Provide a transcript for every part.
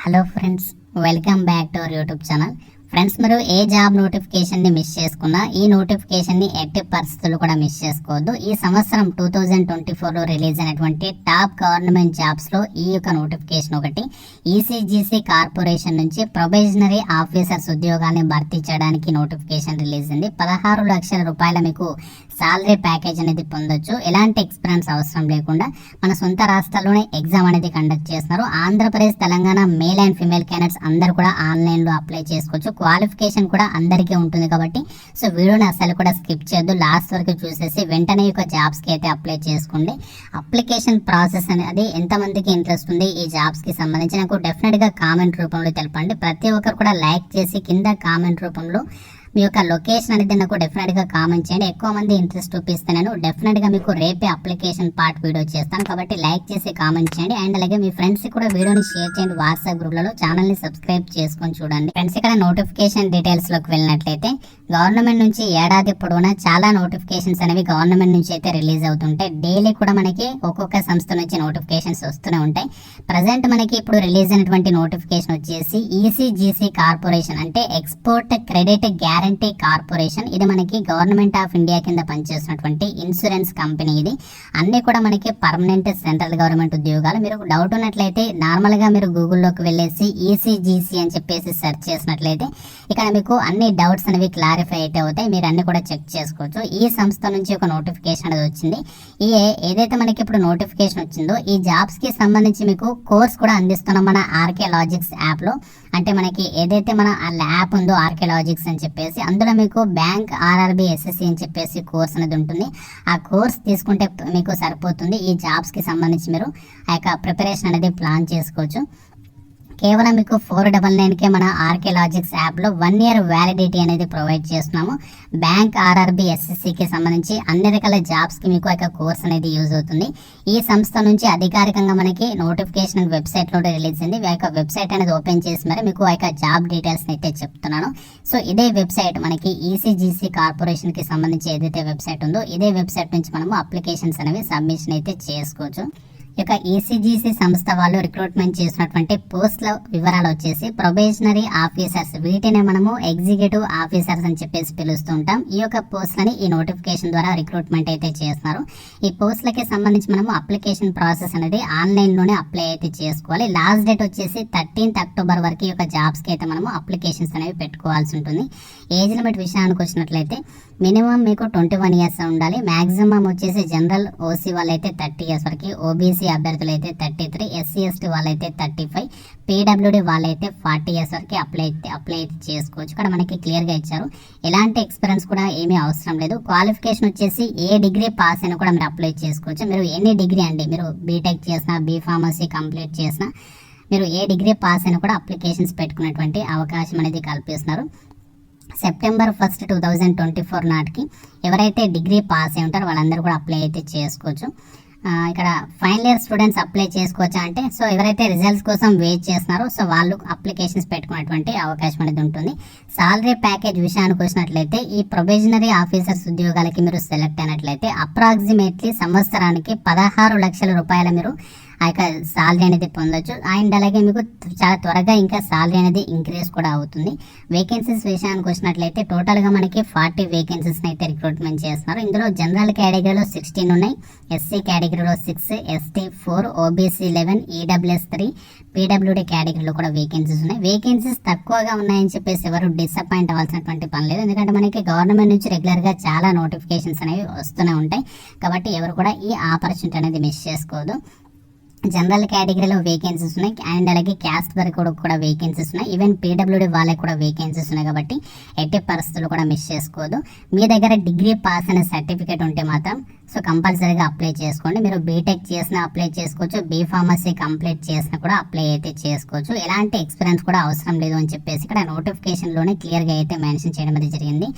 Hello friends, welcome back to our YouTube channel. Friends, మీరు ఏ job నోటిఫికేషన్ని miss చేసుకున్నా ఈ నోటిఫికేషన్ని ఎట్టి పరిస్థితులు కూడా మిస్ చేసుకోవద్దు. ఈ సంవత్సరం 2024లో రిలీజ్ అయినటువంటి టాప్ గవర్నమెంట్ జాబ్స్లో ఈ యొక్క నోటిఫికేషన్ ఒకటి. ఈసీజీసీ కార్పొరేషన్ నుంచి ప్రొబేషనరీ ఆఫీసర్స్ ఉద్యోగాన్ని భర్తీ చేయడానికి నోటిఫికేషన్ రిలీజ్ అయింది. 16 లక్షల రూపాయల మీకు సాలరీ ప్యాకేజ్ అనేది పొందొచ్చు. ఎలాంటి ఎక్స్పీరియన్స్ అవసరం లేకుండా మన సొంత రాష్ట్రాల్లోనే ఎగ్జామ్ అనేది కండక్ట్ చేస్తున్నారు. Andhra Pradesh, Telangana male and female candidates అందరూ కూడా ఆన్లైన్లో అప్లై చేసుకోవచ్చు. క్వాలిఫికేషన్ కూడా అందరికీ ఉంటుంది కాబట్టి సో వీడియోని అసలు కూడా స్కిప్ చేయొద్దు, లాస్ట్ వరకు చూసేసి వెంటనే ఈ జాబ్స్కి అయితే అప్లై చేసుకోండి. అప్లికేషన్ ప్రాసెస్ అనేది ఎంతమందికి ఇంట్రెస్ట్ ఉంది ఈ జాబ్స్కి సంబంధించి నాకు డెఫినెట్గా కామెంట్ రూపంలో తెలపండి. ప్రతి ఒక్కరు కూడా లైక్ చేసి కింద కామెంట్ రూపంలో మీ యొక్క లొకేషన్ అనేది నాకు డెఫినెట్గా కామెంట్ చేయండి. ఎక్కువ మంది ఇంట్రెస్ట్ చూపిస్తే నేను డెఫినెట్గా మీకు రేపే అప్లికేషన్ పార్ట్ వీడియో చేస్తాను కాబట్టి లైక్ చేసి కామెంట్ చేయండి. అండ్ అలాగే మీ ఫ్రెండ్స్కి కూడా వీడియోని షేర్ చేయండి. వాట్సాప్ గ్రూప్లలో ఛానల్ని సబ్స్క్రైబ్ చేసుకొని చూడండి. ఫ్రెండ్స్, ఇక్కడ నోటిఫికేషన్ డీటెయిల్స్లోకి వెళ్ళినట్లయితే గవర్నమెంట్ నుంచి ఏడాది పొడవునా చాలా నోటిఫికేషన్స్ అనేవి గవర్నమెంట్ నుంచి అయితే రిలీజ్ అవుతుంటాయి. డైలీ కూడా మనకి ఒక్కొక్క సంస్థ నుంచి నోటిఫికేషన్స్ వస్తూనే ఉంటాయి. ప్రజెంట్ మనకి ఇప్పుడు రిలీజ్ అయినటువంటి నోటిఫికేషన్ వచ్చేసి ఈసీజీసీ కార్పొరేషన్ అంటే ఎక్స్పోర్ట్ క్రెడిట్ గ్యారంటీ కార్పొరేషన్. ఇది మనకి గవర్నమెంట్ ఆఫ్ ఇండియా కింద పనిచేస్తున్నటువంటి ఇన్సూరెన్స్ కంపెనీ. ఇది అన్ని కూడా మనకి పర్మనెంట్ సెంట్రల్ గవర్నమెంట్ ఉద్యోగాలు. మీరు డౌట్ ఉన్నట్లయితే నార్మల్గా మీరు గూగుల్లోకి వెళ్ళేసి ఈసీజీసీ అని చెప్పేసి సెర్చ్ చేసినట్లయితే ఇక్కడ మీకు అన్ని డౌట్స్ అనేవి క్లారిఫై అయితే అవుతాయి. మీరు అన్ని కూడా చెక్ చేసుకోవచ్చు. ఈ సంస్థ నుంచి ఒక నోటిఫికేషన్ అనేది వచ్చింది. ఏదైతే మనకి ఇప్పుడు నోటిఫికేషన్ వచ్చిందో ఈ జాబ్స్కి సంబంధించి మీకు కోర్స్ కూడా అందిస్తున్నాం మన ఆర్కియలాజిక్స్ యాప్లో. అంటే మనకి ఏదైతే మన యాప్ ఉందో ఆర్కియలాజిక్స్ అని చెప్పేసి అందులో మీకు బ్యాంక్ ఆర్ఆర్బి ఎస్ఎస్సి అని చెప్పేసి కోర్స్ అనేది ఉంటుంది. ఆ కోర్స్ తీసుకుంటే మీకు సరిపోతుంది. ఈ జాబ్స్కి సంబంధించి మీరు ఆ యొక్క ప్రిపరేషన్ అనేది ప్లాన్ చేసుకోవచ్చు. కేవలం మీకు 499కే మన ఆర్కియలాజిక్స్ యాప్లో 1 year వ్యాలిడిటీ అనేది ప్రొవైడ్ చేస్తున్నాము. బ్యాంక్ ఆర్ఆర్బి ఎస్ఎస్సికి సంబంధించి అన్ని రకాల జాబ్స్కి మీకు ఒక కోర్స్ అనేది యూజ్ అవుతుంది. ఈ సంస్థ నుంచి అధికారికంగా మనకి నోటిఫికేషన్ వెబ్సైట్లో రిలీజ్ అయింది. ఆ యొక్క వెబ్సైట్ అనేది ఓపెన్ చేసి మరి మీకు ఆ యొక్క జాబ్ డీటెయిల్స్ని అయితే చెప్తున్నాను. సో ఇదే వెబ్సైట్ మనకి ఈసీజీసీ కార్పొరేషన్కి సంబంధించి ఏదైతే వెబ్సైట్ ఉందో ఇదే వెబ్సైట్ నుంచి మనము అప్లికేషన్స్ అనేవి సబ్మిషన్ అయితే చేసుకోవచ్చు. ఇక ఈసీజీసీ సంస్థ వాళ్ళు రిక్రూట్మెంట్ చేసినటువంటి పోస్టుల వివరాలు వచ్చేసి ప్రొబేషనరీ ఆఫీసర్స్, వీటిని మనము ఎగ్జిక్యూటివ్ ఆఫీసర్స్ అని చెప్పేసి పిలుస్తూ ఉంటాం. ఈ యొక్క పోస్టులని ఈ నోటిఫికేషన్ ద్వారా రిక్రూట్మెంట్ అయితే చేస్తున్నారు. ఈ పోస్టులకి సంబంధించి మనము అప్లికేషన్ ప్రాసెస్ అనేది ఆన్లైన్లోనే అప్లై అయితే చేసుకోవాలి. లాస్ట్ డేట్ వచ్చేసి 13th October వరకు ఈ యొక్క జాబ్స్కి అయితే మనము అప్లికేషన్స్ అనేవి పెట్టుకోవాల్సి ఉంటుంది. ఏజ్ లిమిట్ విషయానికి వచ్చినట్లయితే మినిమం మీకు 21 years ఉండాలి. మ్యాక్సిమం వచ్చేసి జనరల్ ఓసీ వాళ్ళైతే 30 years వరకు, ఓబీసీ అభ్యర్థులు అయితే 33, ఎస్సీ ఎస్టీ వాళ్ళైతే 35, పీడబ్ల్యూడి వాళ్ళైతే 40 years వరకు అప్లై అయితే చేసుకోవచ్చు. ఇక్కడ మనకి క్లియర్గా ఇచ్చారు. ఎలాంటి ఎక్స్పీరియన్స్ కూడా ఏమీ అవసరం లేదు. క్వాలిఫికేషన్ వచ్చేసి ఏ డిగ్రీ పాస్ అయినా కూడా మీరు అప్లై చేసుకోవచ్చు. మీరు ఎన్ని డిగ్రీ అండి, మీరు బీటెక్ చేసినా, బీఫార్మసీ కంప్లీట్ చేసినా, మీరు ఏ డిగ్రీ పాస్ అయినా కూడా అప్లికేషన్స్ పెట్టుకునేటువంటి అవకాశం అనేది కల్పిస్తున్నారు. September 1st, 2024 నాటికి ఎవరైతే డిగ్రీ పాస్ అయి ఉంటారో వాళ్ళందరూ కూడా అప్లై అయితే చేసుకోవచ్చు. ఇక్కడ ఫైనల్ ఇయర్ స్టూడెంట్స్ అప్లై చేసుకోవచ్చా అంటే సో ఎవరైతే రిజల్ట్స్ కోసం వెయిట్ చేస్తున్నారో సో వాళ్ళు అప్లికేషన్స్ పెట్టుకునేటువంటి అవకాశం అనేది ఉంటుంది. సాలరీ ప్యాకేజ్ విషయానికి వచ్చినట్లయితే ఈ ప్రొబేషనరీ ఆఫీసర్స్ ఉద్యోగాలకి మీరు సెలెక్ట్ అయినట్లయితే అప్రాక్సిమేట్లీ సంవత్సరానికి 16 లక్షల రూపాయల మీరు ఆ యొక్క సాలరీ అనేది పొందొచ్చు. అండ్ అలాగే మీకు చాలా త్వరగా ఇంకా సాలరీ అనేది ఇంక్రీజ్ కూడా అవుతుంది. వేకెన్సీస్ విషయానికి వచ్చినట్లయితే టోటల్గా మనకి 40 వేకెన్సీస్ని అయితే రిక్రూట్మెంట్ చేస్తున్నారు. ఇందులో జనరల్ కేటగిరీలో 16 ఉన్నాయి, ఎస్సీ కేటగిరీలో 6, ఎస్టీ 4, ఓబీసీ 11, ఈడబ్ల్యూఎస్ 3, పీడబ్ల్యూడి కేటగిరీలో కూడా వేకెన్సీస్ ఉన్నాయి. వేకెన్సీస్ తక్కువగా ఉన్నాయని చెప్పేసి ఎవరు డిసప్పాయింట్ అవ్వాల్సినటువంటి పని లేదు. ఎందుకంటే మనకి గవర్నమెంట్ నుంచి రెగ్యులర్గా చాలా నోటిఫికేషన్స్ అనేవి వస్తూనే ఉంటాయి కాబట్టి ఎవరు కూడా ఈ ఆపర్చునిటీ అనేది మిస్ చేసుకోవద్దు. జనరల్ కేటగిరీలో వేకెన్సీస్ ఉన్నాయి అండ్ అలాగే క్యాస్ట్ వరకు కూడా వేకెన్సీస్ ఉన్నాయి. ఈవెన్ పీడబ్ల్యూడి వాళ్ళకి కూడా వేకెన్సీస్ ఉన్నాయి కాబట్టి ఎట్టి పరిస్థితులు కూడా మిస్ చేసుకోవద్దు. మీ దగ్గర డిగ్రీ పాస్ అనే సర్టిఫికేట్ ఉంటే మాత్రం సో కంపల్సరీగా అప్లై చేసుకోండి. మీరు బీటెక్ చేసినా అప్లై చేసుకోవచ్చు, బీఫార్మసీ కంప్లీట్ చేసినా కూడా అప్లై అయితే చేసుకోవచ్చు. ఎలాంటి ఎక్స్పీరియన్స్ కూడా అవసరం లేదు అని చెప్పేసి ఇక్కడ నోటిఫికేషన్లోనే క్లియర్గా అయితే మెన్షన్ చేయడం అనేది జరిగింది.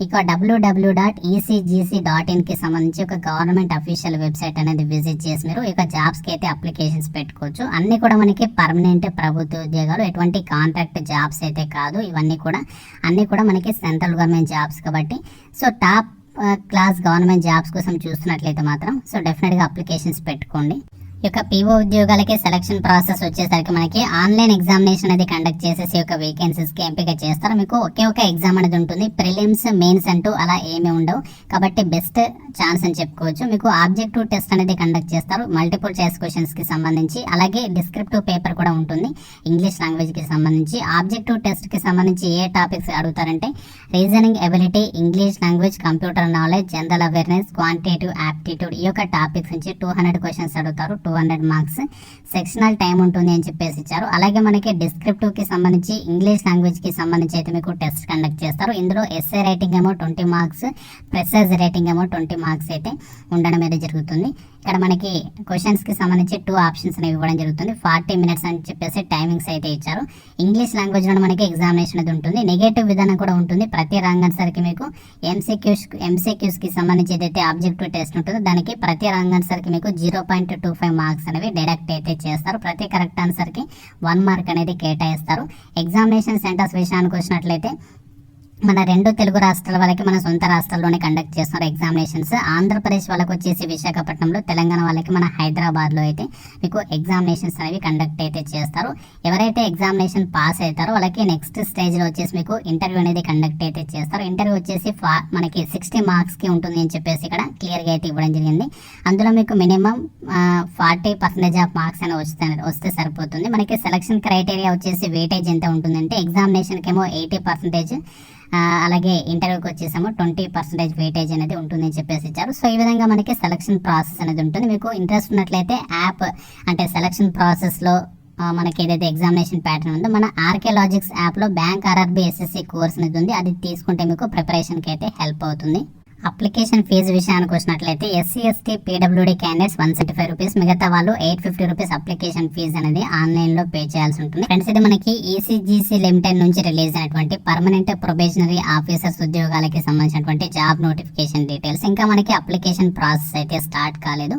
ఇక www.ecgc.in సంబంధించి ఒక గవర్నమెంట్ అఫీషియల్ వెబ్సైట్ అనేది విజిట్ చేసి మీరు ఇక జాబ్స్కి అయితే అప్లికేషన్స్ పెట్టుకోవచ్చు. అన్నీ కూడా మనకి పర్మనెంట్ ప్రభుత్వ ఉద్యోగాలు, ఎటువంటి కాంట్రాక్ట్ జాబ్స్ అయితే కాదు. ఇవన్నీ కూడా అన్నీ కూడా మనకి సెంట్రల్ గవర్నమెంట్ జాబ్స్ కాబట్టి so top class government jobs కోసం చూస్తున్నట్లయితే మాత్రం సో డెఫినెట్గా అప్లికేషన్స్ పెట్టుకోండి. ఈ యొక్క పీఓ ఉద్యోగాలకి సెలక్షన్ ప్రాసెస్ వచ్చేసరికి మనకి ఆన్లైన్ ఎగ్జామినేషన్ అనేది కండక్ట్ చేసేసి ఈ యొక్క వేకెన్సీస్ కి ఎంపిక చేస్తారు. మీకు ఒకే ఒక ఎగ్జామ్ అనేది ఉంటుంది. ప్రిలిమ్స్ మెయిన్స్ అంటూ అలా ఏమీ ఉండవు కాబట్టి బెస్ట్ ఛాన్స్ అని చెప్పుకోవచ్చు. మీకు ఆబ్జెక్టివ్ టెస్ట్ అనేది కండక్ట్ చేస్తారు మల్టిపుల్ చాయిస్ క్వశ్చన్స్ కి సంబంధించి. అలాగే డిస్క్రిప్టివ్ పేపర్ కూడా ఉంటుంది ఇంగ్లీష్ లాంగ్వేజ్ కి సంబంధించి. ఆబ్జెక్టివ్ టెస్ట్ కి సంబంధించి ఏ టాపిక్స్ అడుగుతారంటే reasoning ability, English language, computer knowledge, general awareness, quantitative aptitude, ఈ యొక్క టాపిక్స్ నుంచి 200 క్వశ్చన్స్ అడుగుతారు. 200 మార్క్స్. సెక్షనల్ టైం ఉంటుంది అని చెప్పేసి ఇచ్చారు. అలాగే మనకి డిస్క్రిప్టివ్ కి సంబంధించి ఇంగ్లీష్ లాంగ్వేజ్ కి సంబంధించి అయితే మీకు టెస్ట్ కండక్ట్ చేస్తారు. ఇందులో ఎస్ఏ రైటింగ్ ఏమో 20 మార్క్స్, ప్రెసైజ్ రైటింగ్ ఏమో 20 మార్క్స్ అయితే ఉండడం అయితే జరుగుతుంది. ఇక్కడ మనకి క్వశ్చన్స్ కి సంబంధించి 2 ఆప్షన్స్ అనేవి ఇవ్వడం జరుగుతుంది. 40 మినిట్స్ అని చెప్పేసి టైమింగ్స్ అయితే ఇచ్చారు. ఇంగ్లీష్ లాంగ్వేజ్ లో మనకి ఎగ్జామినేషన్ అనేది ఉంటుంది. నెగటివ్ విధానం కూడా ఉంటుంది. ప్రతి ర్యాంక్ ఆన్సర్కి మీకు ఎంసీక్యూస్ కి సంబంధించి ఏదైతే ఆబ్జెక్టివ్ టెస్ట్ ఉంటుందో దానికి ప్రతి ర్యాంక్ ఆన్సర్కి మీకు 0.25 మార్క్స్ అనేవి డిడక్ట్ అయితే చేస్తారు. ప్రతి కరెక్ట్ ఆన్సర్కి 1 మార్క్ అనేది కేటాయిస్తారు. ఎగ్జామినేషన్ సెంటర్స్ విషయానికి వచ్చినట్లయితే మన 2 తెలుగు రాష్ట్రాల వాళ్ళకి మన సొంత రాష్ట్రాల్లోనే కండక్ట్ చేస్తున్నారు ఎగ్జామినేషన్స్. ఆంధ్రప్రదేశ్ వాళ్ళకి వచ్చేసి విశాఖపట్నంలో, తెలంగాణ వాళ్ళకి మన హైదరాబాద్లో అయితే మీకు ఎగ్జామినేషన్స్ అనేవి కండక్ట్ అయితే చేస్తారు. ఎవరైతే ఎగ్జామినేషన్ పాస్ అవుతారో వాళ్ళకి నెక్స్ట్ స్టేజ్లో వచ్చేసి మీకు ఇంటర్వ్యూ అనేది కండక్ట్ అయితే చేస్తారు. ఇంటర్వ్యూ వచ్చేసి మనకి 60 మార్క్స్కి ఉంటుంది అని చెప్పేసి ఇక్కడ క్లియర్గా అయితే ఇవ్వడం జరిగింది. అందులో మీకు మినిమం 40% ఆఫ్ మార్క్స్ అని వస్తే సరిపోతుంది. మనకి సెలక్షన్ క్రైటీరియా వచ్చేసి వెయిటేజ్ ఎంత ఉంటుందంటే ఎగ్జామినేషన్కి ఏమో 80%, అలాగే ఇంటర్వ్యూకి వచ్చేసేమో 20% వెయిటేజ్ అనేది ఉంటుందని చెప్పేసి ఇచ్చారు. సో ఈ విధంగా మనకి సెలక్షన్ ప్రాసెస్ అనేది ఉంటుంది. మీకు ఇంట్రెస్ట్ ఉన్నట్లయితే యాప్ అంటే సెలక్షన్ ప్రాసెస్లో మనకి ఏదైతే ఎగ్జామినేషన్ ప్యాటర్న్ ఉందో మన ఆర్కియాలజిక్స్ యాప్లో బ్యాంక్ ఆర్ఆర్బీ ఎస్ఎస్సి కోర్స్ అనేది ఉంది. అది తీసుకుంటే మీకు ప్రిపరేషన్కి అయితే హెల్ప్ అవుతుంది. అప్లికేషన్ ఫీజు విషయానికి వచ్చినట్లయితే SC ST PWD candidates 175 rupees, మిగతా వాళ్ళు 850 రూపీస్ అప్లికేషన్ ఫీజు అనేది ఆన్లైన్లో పే చేయాల్సి ఉంటుంది. ఫ్రెండ్స్, ఇది మనకి ఈసీజీసీ లిమిటెడ్ నుంచి రిలీజ్ అయినటువంటి పర్మనెంట్ ప్రొబేషనరీ ఆఫీసర్స్ ఉద్యోగాలకి సంబంధించినటువంటి జాబ్ నోటిఫికేషన్ డీటెయిల్స్. ఇంకా మనకి అప్లికేషన్ ప్రాసెస్ అయితే స్టార్ట్ కాలేదు.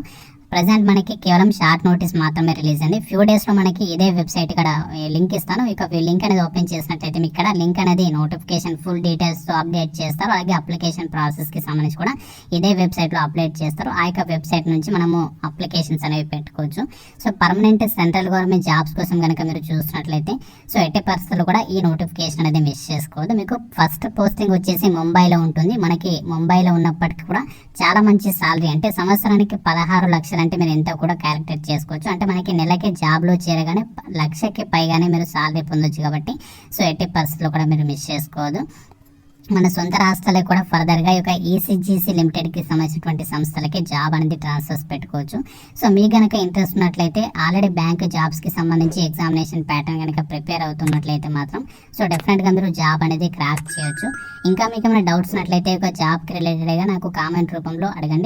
ప్రజెంట్ మనకి కేవలం షార్ట్ నోటీస్ మాత్రమే రిలీజ్ అయింది. ఫ్యూ డేస్లో మనకి ఇదే వెబ్సైట్ ఇక్కడ లింక్ ఇస్తాను. ఇక లింక్ అనేది ఓపెన్ చేసినట్లయితే మీకు ఇక్కడ లింక్ అనేది నోటిఫికేషన్ ఫుల్ డీటెయిల్స్తో అప్డేట్ చేస్తారు. అలాగే అప్లికేషన్ ప్రాసెస్కి సంబంధించి కూడా ఇదే వెబ్సైట్లో అప్డేట్ చేస్తారు. ఆ యొక్క వెబ్సైట్ నుంచి మనము అప్లికేషన్స్ అనేవి పెట్టుకోవచ్చు. So permanent central government jobs కోసం కనుక మీరు చూసినట్లయితే సో ఎట్టి పరిస్థితుల్లో కూడా ఈ నోటిఫికేషన్ అనేది మిస్ చేసుకోవద్దు. మీకు ఫస్ట్ పోస్టింగ్ వచ్చేసి ముంబైలో ఉంటుంది. మనకి ముంబైలో ఉన్నప్పటికీ కూడా చాలా మంచి సాలరీ, అంటే సంవత్సరానికి 16 లక్షలు అంటే మీరు ఎంత కూడా క్యాలిక్యులేట్ చేసుకోవచ్చు. అంటే మనకి నెలకి జాబ్లో చేరగానే 1 లక్షకి పైగానే మీరు సాలరీ పొందొచ్చు కాబట్టి సో ఎట్టి పరిస్థితుల్లో కూడా మీరు మిస్ చేసుకోవద్దు. మన సొంత రాష్ట్రాలకు కూడా ఫర్దర్గా ఈ యొక్క ఈసీజీసీ లిమిటెడ్కి సంబంధించినటువంటి సంస్థలకి జాబ్ అనేది ట్రాన్స్ఫర్స్ పెట్టుకోవచ్చు. సో మీకు కనుక ఇంట్రెస్ట్ ఉన్నట్లయితే ఆల్రెడీ బ్యాంక్ జాబ్స్కి సంబంధించి ఎగ్జామినేషన్ ప్యాటర్న్ కనుక ప్రిపేర్ అవుతున్నట్లయితే మాత్రం సో డెఫినెట్గా మీరు జాబ్ అనేది క్రాక్ చేయొచ్చు. ఇంకా మీకు ఏమైనా డౌట్స్ ఉన్నట్లయితే ఒక జాబ్కి రిలేటెడ్గా నాకు కామెంట్ రూపంలో అడగండి.